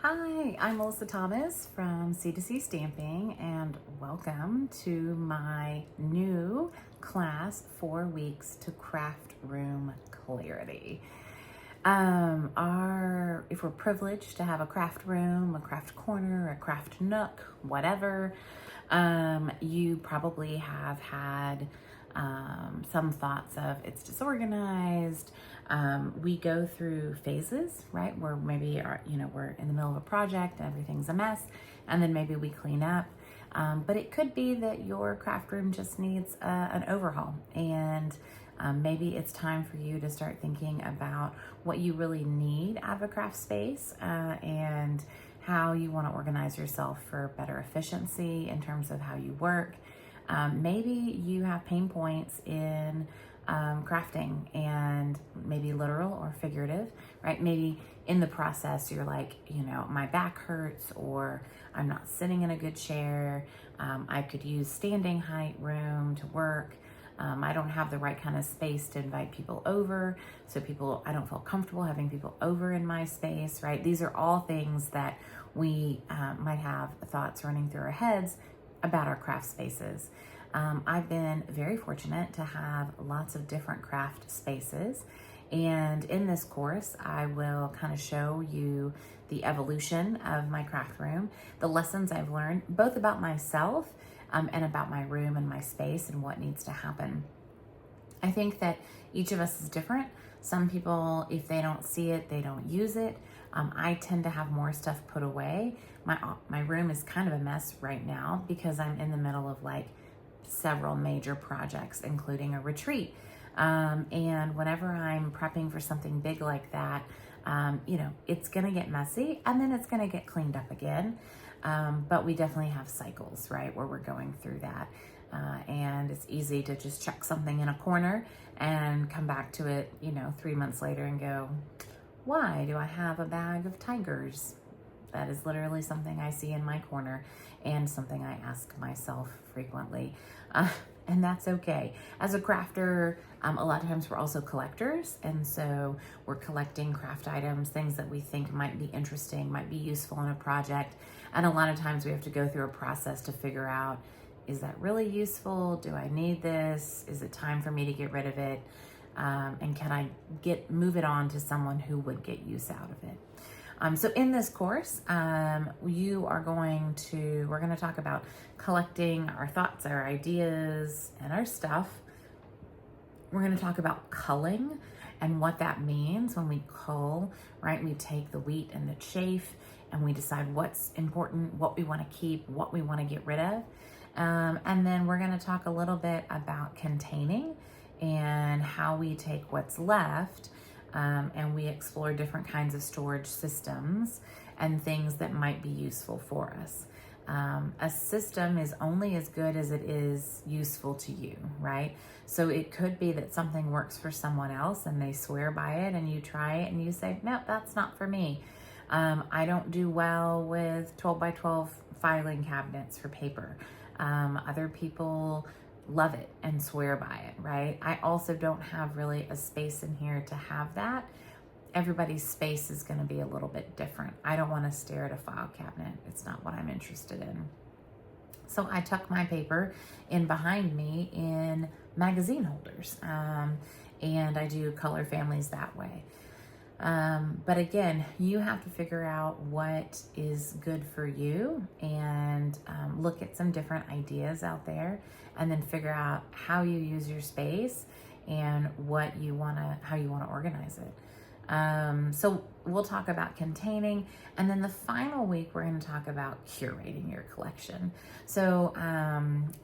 Hi, I'm Melissa Thomas from C2C Stamping, and welcome to my new class, 4 weeks to craft room clarity. If we're privileged to have a craft room, a craft corner, a craft nook, whatever, you probably have had some thoughts of it's disorganized. We go through phases, right? Where maybe we're in the middle of a project and everything's a mess, and then maybe we clean up. But it could be that your craft room just needs an overhaul, and maybe it's time for you to start thinking about what you really need out of a craft space and how you want to organize yourself for better efficiency in terms of how you work. Maybe you have pain points in crafting, and maybe literal or figurative, right? Maybe in the process you're like, my back hurts, or I'm not sitting in a good chair. I could use standing height room to work. I don't have the right kind of space to invite people over. So I don't feel comfortable having people over in my space, right? These are all things that we might have thoughts running through our heads about our craft spaces. I've been very fortunate to have lots of different craft spaces. And in this course, I will kind of show you the evolution of my craft room, the lessons I've learned, both about myself and about my room and my space and what needs to happen. I think that each of us is different. Some people, if they don't see it, they don't use it. I tend to have more stuff put away. My room is kind of a mess right now because I'm in the middle of several major projects, including a retreat. And whenever I'm prepping for something big like that, it's gonna get messy and then it's gonna get cleaned up again. But we definitely have cycles, right, where we're going through that. And it's easy to just chuck something in a corner and come back to it, 3 months later and go, why do I have a bag of tigers? That is literally something I see in my corner and something I ask myself frequently. And that's okay. As a crafter, a lot of times we're also collectors. And so we're collecting craft items, things that we think might be interesting, might be useful in a project. And a lot of times we have to go through a process to figure out, is that really useful? Do I need this? Is it time for me to get rid of it? And can I move it on to someone who would get use out of it? So in this course, we're going to talk about collecting our thoughts, our ideas, and our stuff. We're going to talk about culling and what that means when we cull, right? We take the wheat and the chafe and we decide what's important, what we want to keep, what we want to get rid of. And then we're going to talk a little bit about containing and how we take what's left and we explore different kinds of storage systems and things that might be useful for us. A system is only as good as it is useful to you, right? So it could be that something works for someone else and they swear by it and you try it and you say, no, that's not for me. I don't do well with 12 by 12 filing cabinets for paper. Other people love it and swear by it, right? I also don't have really a space in here to have that. Everybody's space is going to be a little bit different. I don't want to stare at a file cabinet. It's not what I'm interested in. So I tuck my paper in behind me in magazine holders, and I do color families that way. But again, you have to figure out what is good for you and look at some different ideas out there, and then figure out how you use your space and how you want to organize it. So we'll talk about containing, and then the final week we're going to talk about curating your collection. So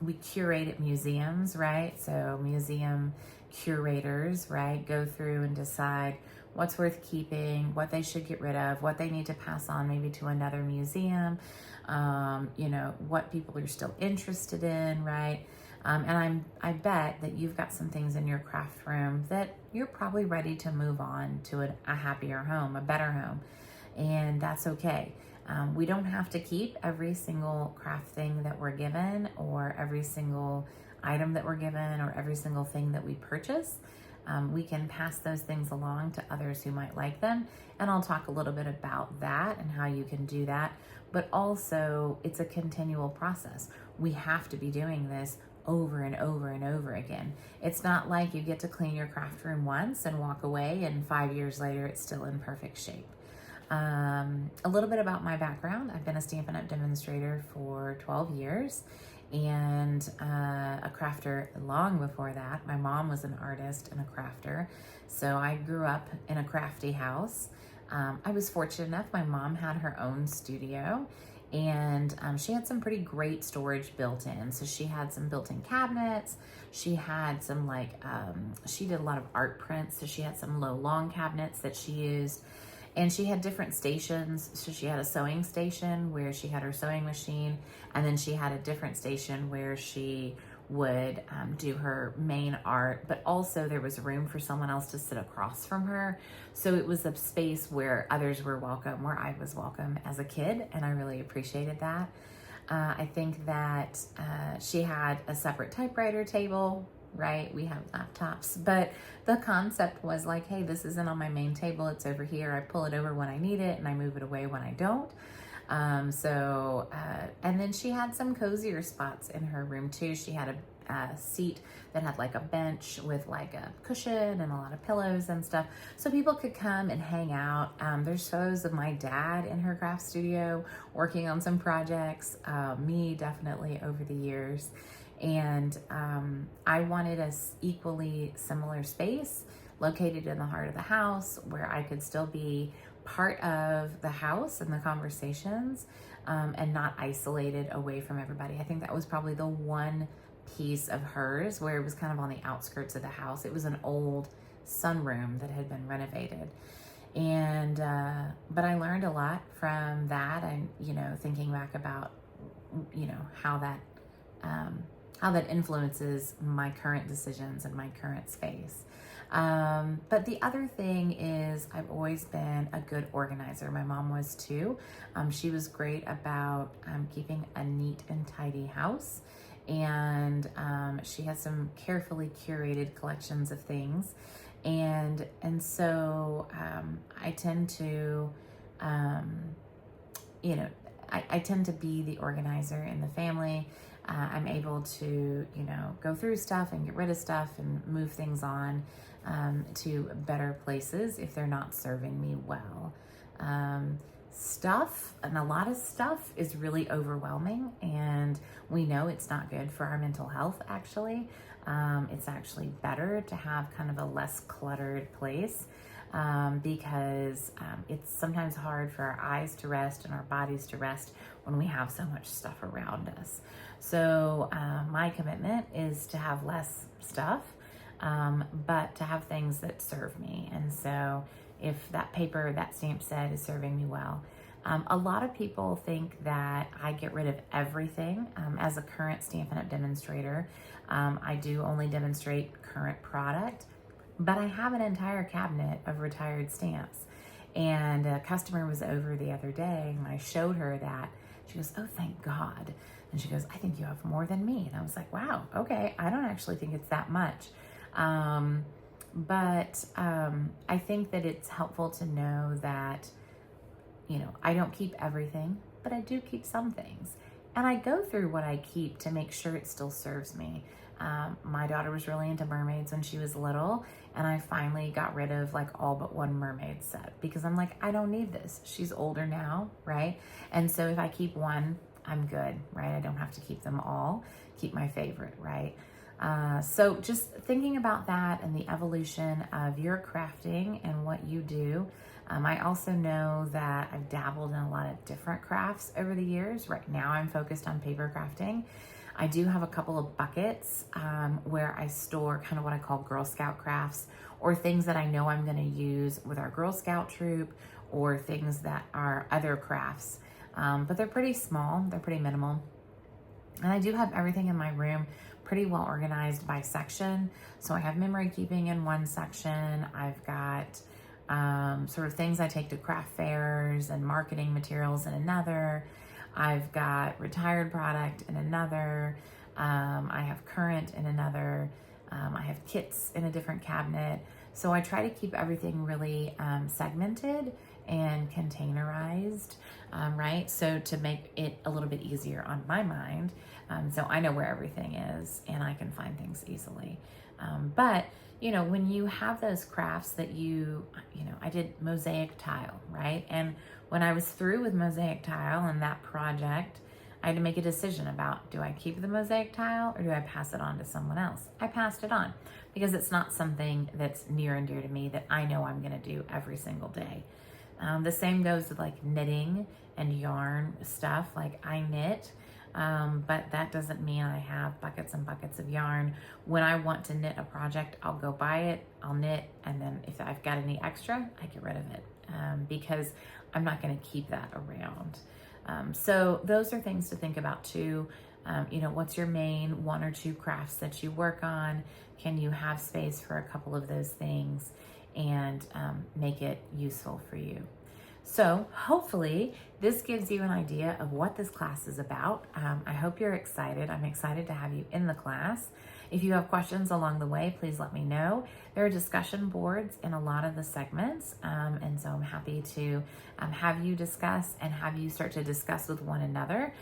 we curate at museums, right? So museum curators, right, go through and decide what's worth keeping, what they should get rid of, what they need to pass on maybe to another museum, what people are still interested in, right? And I bet that you've got some things in your craft room that you're probably ready to move on to a happier home, a better home, and that's okay. We don't have to keep every single craft thing that we're given, or every single item that we're given, or every single thing that we purchase. we can pass those things along to others who might like them. And I'll talk a little bit about that and how you can do that. But also, it's a continual process. We have to be doing this over and over and over again. It's not like you get to clean your craft room once and walk away, and 5 years later, it's still in perfect shape. A little bit about my background. I've been a Stampin' Up! Demonstrator for 12 years and a crafter long before that. My mom was an artist and a crafter, so I grew up in a crafty house. I was fortunate enough, my mom had her own studio, and she had some pretty great storage built in. So she had some built-in cabinets. She had some she did a lot of art prints, so she had some low long cabinets that she used. And she had different stations. So she had a sewing station where she had her sewing machine, and then she had a different station where she would do her main art, but also there was room for someone else to sit across from her. So it was a space where others were welcome, where I was welcome as a kid, and I really appreciated that. I think that she had a separate typewriter table, right? We have laptops, but the concept was like, hey, this isn't on my main table, it's over here. I pull it over when I need it and I move it away when I don't. And then she had some cozier spots in her room too. She had a seat that had like a bench with like a cushion and a lot of pillows and stuff, so people could come and hang out. There's photos of my dad in her craft studio working on some projects, me definitely over the years. And I wanted a equally similar space located in the heart of the house where I could still be part of the house and the conversations, and not isolated away from everybody. I think that was probably the one piece of hers where it was kind of on the outskirts of the house. It was an old sunroom that had been renovated. And, but I learned a lot from that, and, thinking back about, how that influences my current decisions and my current space. But the other thing is I've always been a good organizer. My mom was too. She was great about keeping a neat and tidy house. And she has some carefully curated collections of things. And so I tend to, I tend to be the organizer in the family. I'm able to, go through stuff and get rid of stuff and move things on to better places if they're not serving me well. Stuff, and a lot of stuff, is really overwhelming, and we know it's not good for our mental health, actually. It's actually better to have kind of a less cluttered place, because it's sometimes hard for our eyes to rest and our bodies to rest when we have so much stuff around us. So my commitment is to have less stuff, but to have things that serve me. And so if that paper, that stamp set is serving me well. A lot of people think that I get rid of everything. As a current Stampin' Up! Demonstrator, I do only demonstrate current product, but I have an entire cabinet of retired stamps. And a customer was over the other day and I showed her that. She goes, "Oh, thank God." And she goes, "I think you have more than me." And I was like, wow, okay. I don't actually think it's that much. But I think that it's helpful to know that, I don't keep everything, but I do keep some things. And I go through what I keep to make sure it still serves me. My daughter was really into mermaids when she was little, and I finally got rid of like all but one mermaid set because I'm like, I don't need this. She's older now, right? And so if I keep one, I'm good, right? I don't have to keep them all. Keep my favorite, right? So just thinking about that and the evolution of your crafting and what you do. I also know that I've dabbled in a lot of different crafts over the years. Right now I'm focused on paper crafting. I do have a couple of buckets where I store kind of what I call Girl Scout crafts, or things that I know I'm going to use with our Girl Scout troop, or things that are other crafts. But they're pretty small, they're pretty minimal. And I do have everything in my room pretty well organized by section. So I have memory keeping in one section. I've got sort of things I take to craft fairs and marketing materials in another. I've got retired product in another. I have current in another. I have kits in a different cabinet. So I try to keep everything really segmented and containerized, right? So to make it a little bit easier on my mind. So I know where everything is and I can find things easily. But you know, when you have those crafts that I did mosaic tile, right? And when I was through with mosaic tile and that project, I had to make a decision about, do I keep the mosaic tile or do I pass it on to someone else? I passed it on because it's not something that's near and dear to me that I know I'm going to do every single day. The same goes with like knitting and yarn stuff. Like I knit, but that doesn't mean I have buckets and buckets of yarn. When I want to knit a project, I'll go buy it, I'll knit, and then if I've got any extra, I get rid of it because I'm not going to keep that around. So those are things to think about too. What's your main 1 or 2 crafts that you work on? Can you have space for a couple of those things and make it useful for you? So hopefully this gives you an idea of what this class is about. I hope you're excited. I'm excited to have you in the class. If you have questions along the way, please let me know. There are discussion boards in a lot of the segments, and so I'm happy to have you discuss and have you start to discuss with one another.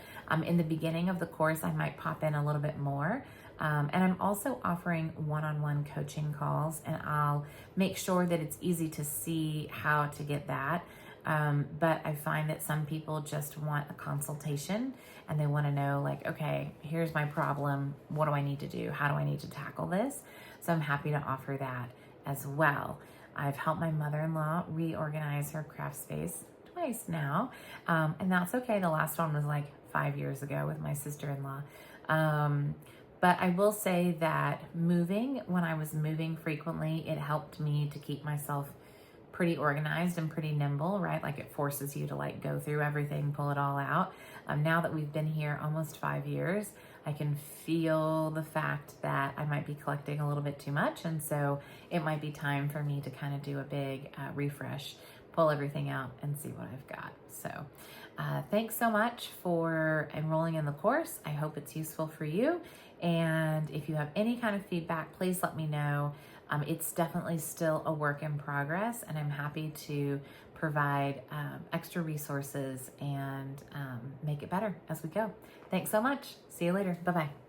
In the beginning of the course, I might pop in a little bit more. And I'm also offering one-on-one coaching calls, and I'll make sure that it's easy to see how to get that. But I find that some people just want a consultation and they want to know like, okay, here's my problem. What do I need to do? How do I need to tackle this? So I'm happy to offer that as well. I've helped my mother-in-law reorganize her craft space twice now. And that's okay. The last one was like 5 years ago with my sister-in-law. But I will say that when I was moving frequently, it helped me to keep myself pretty organized and pretty nimble, right? Like it forces you to like go through everything, pull it all out. Now that we've been here almost 5 years, I can feel the fact that I might be collecting a little bit too much. And so it might be time for me to kind of do a big refresh, pull everything out and see what I've got. So thanks so much for enrolling in the course. I hope it's useful for you. And if you have any kind of feedback, please let me know. It's definitely still a work in progress, and I'm happy to provide extra resources and make it better as we go. Thanks so much. See you later. Bye-bye.